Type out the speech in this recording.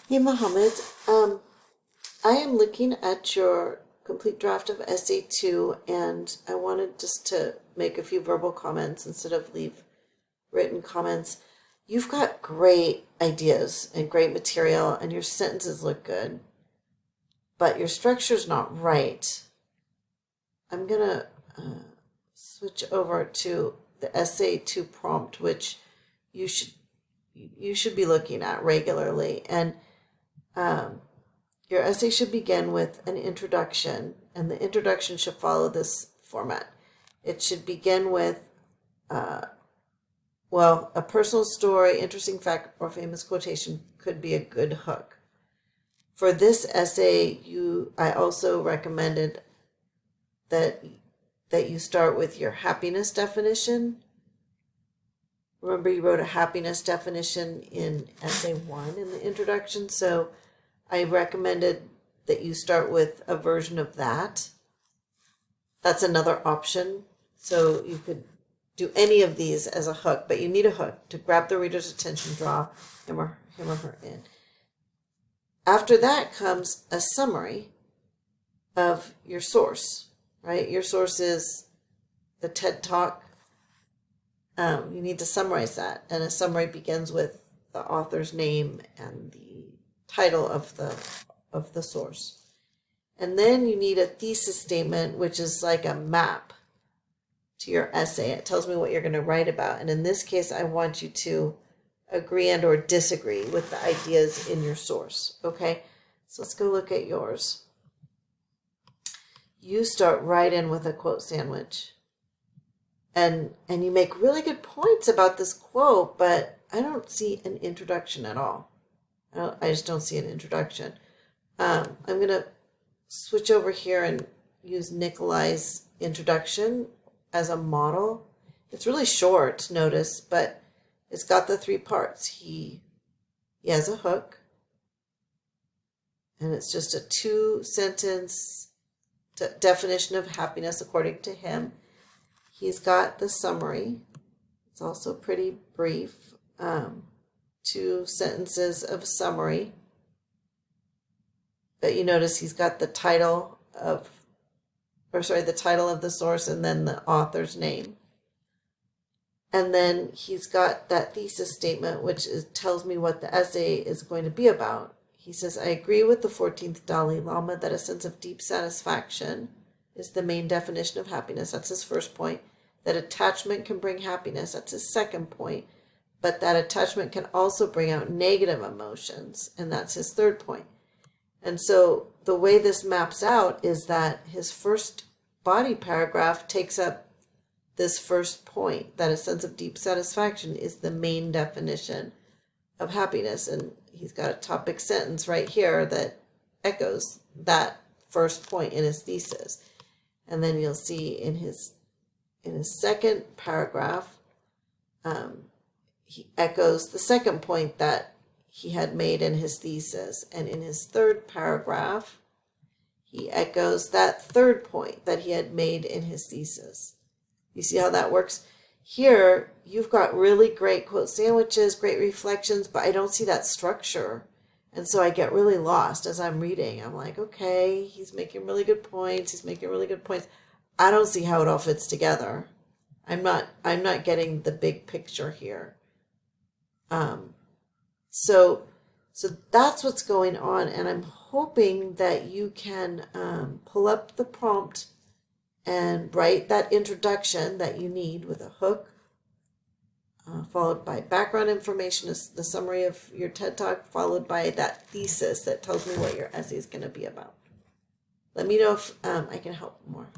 Hey Mohammed, I am looking at your complete draft of Essay 2 and I wanted just to make a few verbal comments instead of leave written comments. You've got great ideas and great material and your sentences look good, but your structure's not right. I'm gonna switch over to the Essay 2 prompt, which you should be looking at regularly. And your essay should begin with an introduction, and the introduction should follow this format. It should begin with, a personal story, interesting fact, or famous quotation could be a good hook. For this essay, I also recommended that you start with your happiness definition. Remember, you wrote a happiness definition in essay 1 in the introduction, so I recommended that you start with a version of that. That's another option. So you could do any of these as a hook, but you need a hook to grab the reader's attention, draw him or her in. After that comes a summary of your source, right? Your source is the TED Talk. You need to summarize that, and a summary begins with the author's name and the title of the source. And then you need a thesis statement, which is like a map to your essay. It tells me what you're going to write about. And in this case, I want you to agree and or disagree with the ideas in your source. Okay, so let's go look at yours. You start right in with a quote sandwich. And you make really good points about this quote, but I don't see an introduction at all. I just don't see an introduction. I'm going to switch over here and use Nikolai's introduction as a model. It's really short, notice, but it's got the 3 parts. He has a hook, and it's just a 2-sentence definition of happiness according to him. He's got the summary. It's also pretty brief. 2 sentences of summary. But you notice he's got the title of the source and then the author's name. And then he's got that thesis statement, which tells me what the essay is going to be about. He says, I agree with the 14th Dalai Lama that a sense of deep satisfaction is the main definition of happiness. That's his first point. That attachment can bring happiness. That's his second point. But that attachment can also bring out negative emotions. And that's his third point. And so the way this maps out is that his first body paragraph takes up this first point, that a sense of deep satisfaction is the main definition of happiness. And he's got a topic sentence right here that echoes that first point in his thesis. And then you'll see in his second paragraph, he echoes the second point that he had made in his thesis. And in his third paragraph, he echoes that third point that he had made in his thesis. You see how that works? Here, you've got really great quote sandwiches, great reflections, but I don't see that structure. And so I get really lost as I'm reading. I'm like, okay, he's making really good points. I don't see how it all fits together. I'm not getting the big picture here. So that's what's going on, and I'm hoping that you can pull up the prompt and write that introduction that you need with a hook, followed by background information, the summary of your TED Talk, followed by that thesis that tells me what your essay is going to be about. Let me know if I can help more.